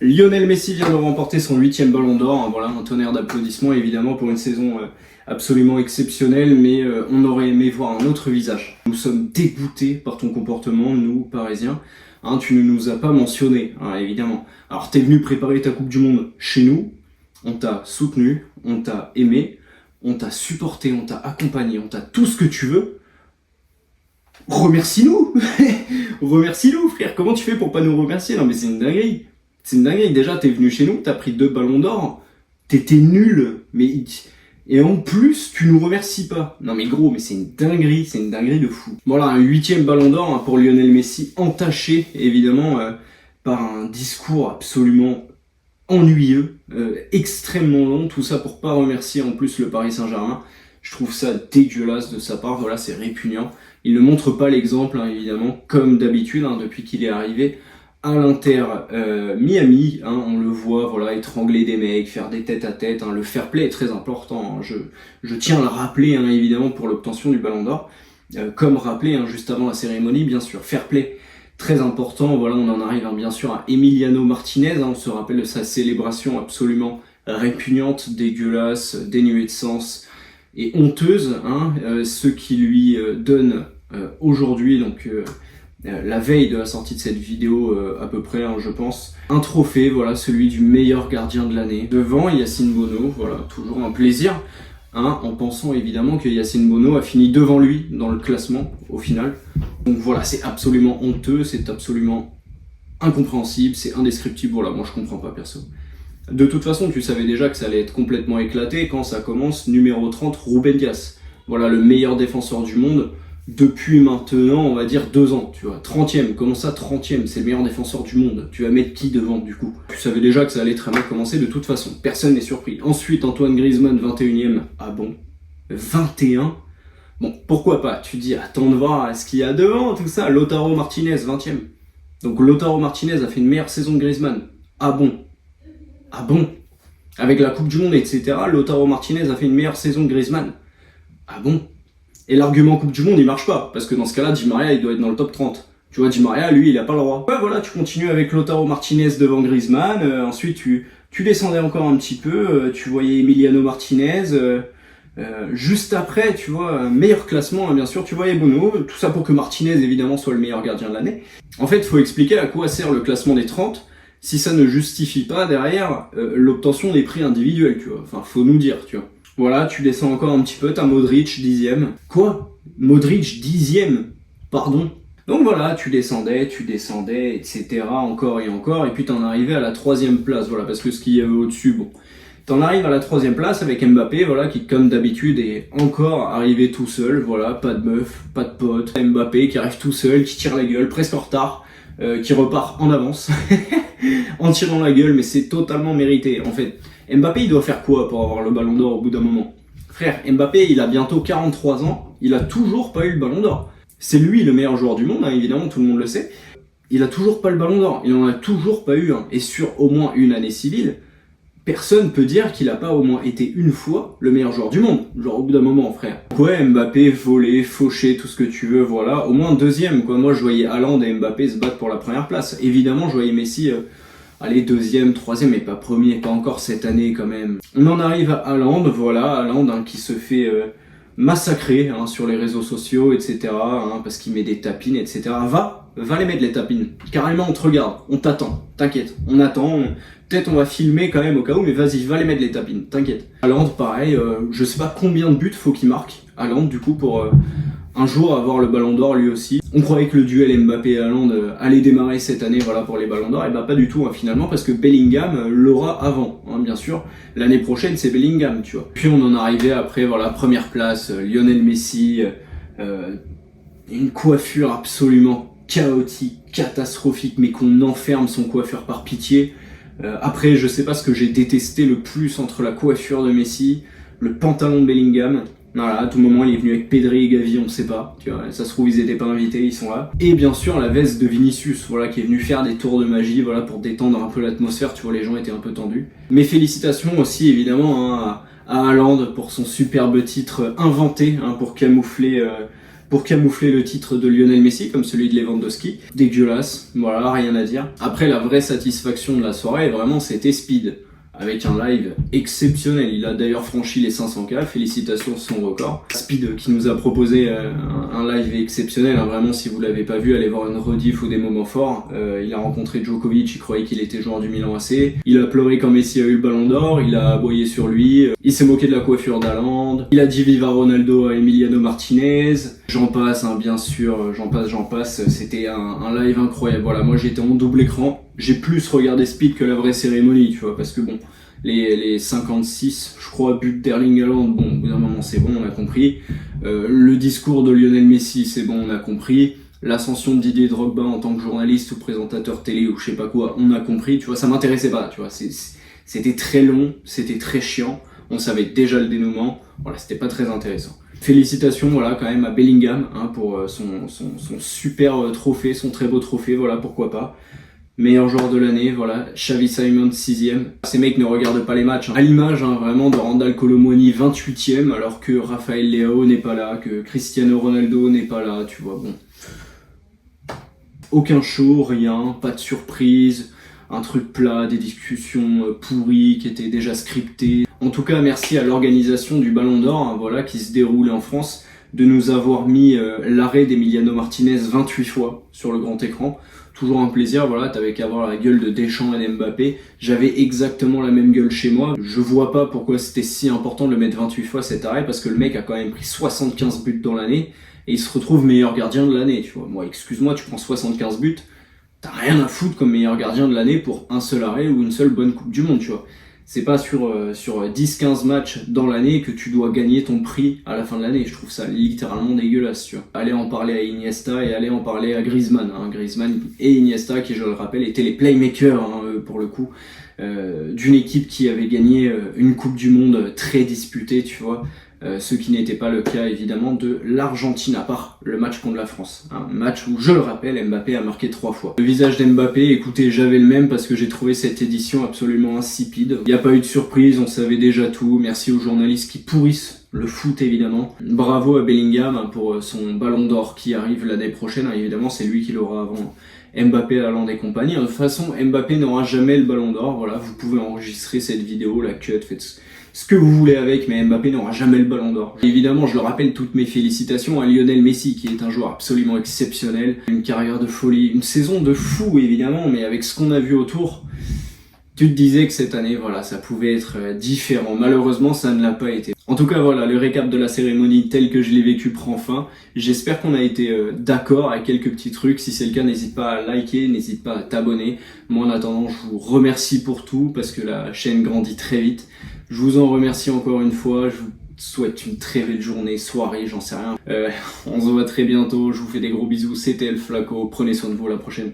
Lionel Messi vient de remporter son 8e ballon d'or. Voilà, un tonnerre d'applaudissements évidemment pour une saison absolument exceptionnelle, mais on aurait aimé voir un autre visage. Nous sommes dégoûtés par ton comportement, nous, Parisiens. Tu ne nous as pas mentionnés, évidemment. Alors t'es venu préparer ta Coupe du Monde chez nous, on t'a soutenu, on t'a aimé, on t'a supporté, on t'a accompagné, on t'a tout ce que tu veux. Remercie-nous. Remercie-nous, frère. Comment tu fais pour pas nous remercier? Non mais c'est une dinguerie. C'est une dinguerie. Déjà, t'es venu chez nous, t'as pris 2 ballons d'or, t'étais nul, mais... Et en plus, tu nous remercies pas. Non mais gros, mais c'est une dinguerie de fou. Voilà, un 8e ballon d'or pour Lionel Messi, entaché, évidemment, par un discours absolument ennuyeux, extrêmement long, tout ça pour pas remercier en plus le Paris Saint-Germain. Je trouve ça dégueulasse de sa part, voilà, c'est répugnant. Il ne montre pas l'exemple, évidemment, comme d'habitude, depuis qu'il est arrivé à l'Inter Miami, on le voit, voilà, étrangler des mecs, faire des tête-à-tête, le fair play est très important, je tiens à le rappeler, évidemment, pour l'obtention du Ballon d'Or, comme rappelé juste avant la cérémonie, bien sûr, fair play, très important, voilà, on en arrive bien sûr à Emiliano Martinez, on se rappelle de sa célébration absolument répugnante, dégueulasse, dénuée de sens et honteuse, ce qui lui donne aujourd'hui, donc... la veille de la sortie de cette vidéo à peu près, je pense, un trophée, voilà, celui du meilleur gardien de l'année, devant Yacine Bono, voilà, toujours un plaisir, en pensant évidemment que Yacine Bono a fini devant lui dans le classement, au final. Donc voilà, c'est absolument honteux, c'est absolument incompréhensible, c'est indescriptible, voilà, moi je comprends pas perso. De toute façon, tu savais déjà que ça allait être complètement éclaté quand ça commence, numéro 30, Ruben Dias. Voilà, le meilleur défenseur du monde, depuis maintenant, on va dire 2 ans, tu vois. 30e, comment ça 30e? C'est le meilleur défenseur du monde. Tu vas mettre qui devant, du coup? Tu savais déjà que ça allait très mal commencer de toute façon. Personne n'est surpris. Ensuite, Antoine Griezmann, 21e. Ah bon? 21? Bon, pourquoi pas? Tu dis, attends de voir ce qu'il y a devant, tout ça. Lautaro Martinez, 20e. Donc Lautaro Martinez a fait une meilleure saison que Griezmann. Ah bon? Ah bon? Avec la Coupe du Monde, etc., Lautaro Martinez a fait une meilleure saison que Griezmann. Ah bon? Et l'argument Coupe du Monde, il marche pas. Parce que dans ce cas-là, Di Maria, il doit être dans le top 30. Tu vois, Di Maria, lui, il a pas le droit. Ouais, voilà, tu continues avec Lautaro Martinez devant Griezmann. Ensuite, tu descendais encore un petit peu. Tu voyais Emiliano Martinez. Juste après, tu vois, un meilleur classement, bien sûr, tu voyais Bono. Tout ça pour que Martinez, évidemment, soit le meilleur gardien de l'année. En fait, il faut expliquer à quoi sert le classement des 30 si ça ne justifie pas, derrière, l'obtention des prix individuels, tu vois. Enfin, faut nous dire, tu vois. Voilà, tu descends encore un petit peu, t'as Modric 10e. Quoi? Modric 10e? Pardon? Donc voilà, tu descendais, etc. encore et encore, et puis t'en arrivais à la 3e place, voilà, parce que ce qu'il y avait au-dessus, bon. T'en arrives à la 3e place avec Mbappé, voilà, qui comme d'habitude est encore arrivé tout seul, voilà, pas de meuf, pas de pote. Mbappé qui arrive tout seul, qui tire la gueule, presque en retard, qui repart en avance, en tirant la gueule, mais c'est totalement mérité, en fait. Mbappé, il doit faire quoi pour avoir le ballon d'or au bout d'un moment? Frère, Mbappé, il a bientôt 43 ans, il a toujours pas eu le ballon d'or. C'est lui le meilleur joueur du monde, évidemment, tout le monde le sait. Il a toujours pas le ballon d'or, il en a toujours pas eu. Et sur au moins une année civile, personne peut dire qu'il a pas au moins été une fois le meilleur joueur du monde. Genre au bout d'un moment, frère. Ouais, Mbappé, volé, fauché, tout ce que tu veux, voilà. Au moins 2e, quoi. Moi, je voyais Haaland et Mbappé se battre pour la première place. Évidemment, je voyais Messi... allez, 2e, 3e, mais pas premier, pas encore cette année quand même. On en arrive à Haaland, voilà, Haaland qui se fait massacrer sur les réseaux sociaux, etc. Parce qu'il met des tapines, etc. Va les mettre les tapines. Carrément, on te regarde, on t'attend, t'inquiète, on attend. Peut-être on va filmer quand même au cas où, mais vas-y, va les mettre les tapines, t'inquiète. Haaland, pareil, je sais pas combien de buts faut qu'il marque, Haaland, du coup, pour... un jour avoir le ballon d'or lui aussi. On croyait que le duel Mbappé et Haaland allait démarrer cette année, voilà, pour les ballons d'or, et bah pas du tout finalement, parce que Bellingham l'aura avant, bien sûr. L'année prochaine c'est Bellingham, tu vois. Puis on en arrivait après, voilà, première place, Lionel Messi, une coiffure absolument chaotique, catastrophique, mais qu'on enferme son coiffeur par pitié. Après, je sais pas ce que j'ai détesté le plus entre la coiffure de Messi, le pantalon de Bellingham. Voilà, à tout moment il est venu avec Pedri et Gavi, on sait pas, tu vois, ça se trouve ils étaient pas invités, ils sont là. Et bien sûr la veste de Vinicius, voilà, qui est venu faire des tours de magie, voilà, pour détendre un peu l'atmosphère, tu vois, les gens étaient un peu tendus. Mes félicitations aussi évidemment à Haaland pour son superbe titre inventé, pour camoufler pour camoufler le titre de Lionel Messi, comme celui de Lewandowski. Dégueulasse, voilà, rien à dire. Après, la vraie satisfaction de la soirée, vraiment, c'était Speed, avec un live exceptionnel. Il a d'ailleurs franchi les 500K, félicitations sur son record. Speed qui nous a proposé un live exceptionnel, hein. Vraiment, si vous l'avez pas vu, allez voir une rediff ou des moments forts. Il a rencontré Djokovic, il croyait qu'il était joueur du Milan AC. Il a pleuré quand Messi a eu le ballon d'or, il a aboyé sur lui, il s'est moqué de la coiffure d'Haaland, il a dit viva Ronaldo à Emiliano Martinez. J'en passe, hein, bien sûr, j'en passe. C'était un live incroyable. Voilà, moi j'étais en double écran. J'ai plus regardé Speed que la vraie cérémonie, tu vois, parce que bon, les 56, je crois, buts d'Erling Haaland, bon, au bout d'un moment c'est bon, on a compris. Le discours de Lionel Messi, c'est bon, on a compris. L'ascension de Didier Drogba en tant que journaliste ou présentateur télé ou je sais pas quoi, on a compris, tu vois, ça m'intéressait pas, tu vois, c'était très long, c'était très chiant, on savait déjà le dénouement, voilà, c'était pas très intéressant. Félicitations, voilà, quand même à Bellingham, hein, pour son super trophée, son très beau trophée, voilà, pourquoi pas. Meilleur joueur de l'année, voilà, Xavi Simons 6ème. Ces mecs ne regardent pas les matchs, hein. À l'image, hein, vraiment, de Randal Kolo Muani 28ème, alors que Rafael Leao n'est pas là, que Cristiano Ronaldo n'est pas là, tu vois, bon. Aucun show, rien, pas de surprise, un truc plat, des discussions pourries qui étaient déjà scriptées. En tout cas, merci à l'organisation du Ballon d'Or, hein, voilà, qui se déroulait en France, de nous avoir mis l'arrêt d'Emiliano Martinez 28 fois sur le grand écran. Toujours un plaisir, voilà, t'avais qu'à voir la gueule de Deschamps et d'Mbappé. J'avais exactement la même gueule chez moi. Je vois pas pourquoi c'était si important de le mettre 28 fois cet arrêt, parce que le mec a quand même pris 75 buts dans l'année, et il se retrouve meilleur gardien de l'année, tu vois. Moi, excuse-moi, tu prends 75 buts, t'as rien à foutre comme meilleur gardien de l'année pour un seul arrêt ou une seule bonne Coupe du Monde, tu vois. C'est pas sur 10-15 matchs dans l'année que tu dois gagner ton prix à la fin de l'année. Je trouve ça littéralement dégueulasse, tu vois. Allez en parler à Iniesta et allez en parler à Griezmann, hein. Griezmann et Iniesta, qui je le rappelle étaient les playmakers, hein, pour le coup, d'une équipe qui avait gagné une Coupe du Monde très disputée, tu vois. Ce qui n'était pas le cas évidemment de l'Argentine, à part le match contre la France. Un match où, je le rappelle, Mbappé a marqué 3 fois. Le visage d'Mbappé, écoutez, j'avais le même parce que j'ai trouvé cette édition absolument insipide. Il n'y a pas eu de surprise, on savait déjà tout. Merci aux journalistes qui pourrissent le foot évidemment. Bravo à Bellingham pour son ballon d'or qui arrive l'année prochaine. Évidemment, c'est lui qui l'aura avant Mbappé, Haaland et compagnie. De toute façon, Mbappé n'aura jamais le ballon d'or. Voilà, vous pouvez enregistrer cette vidéo, la cut, faites ce que vous voulez avec, mais Mbappé n'aura jamais le ballon d'or. Évidemment, je le rappelle, toutes mes félicitations à Lionel Messi, qui est un joueur absolument exceptionnel, une carrière de folie, une saison de fou évidemment, mais avec ce qu'on a vu autour, tu te disais que cette année, voilà, ça pouvait être différent. Malheureusement, ça ne l'a pas été. En tout cas, voilà, le récap de la cérémonie tel que je l'ai vécu prend fin. J'espère qu'on a été d'accord avec quelques petits trucs. Si c'est le cas, n'hésite pas à liker, n'hésite pas à t'abonner. Moi, en attendant, je vous remercie pour tout, parce que la chaîne grandit très vite. Je vous en remercie encore une fois. Je vous souhaite une très belle journée, soirée, j'en sais rien. On se voit très bientôt. Je vous fais des gros bisous. C'était El Flaco. Prenez soin de vous. À la prochaine.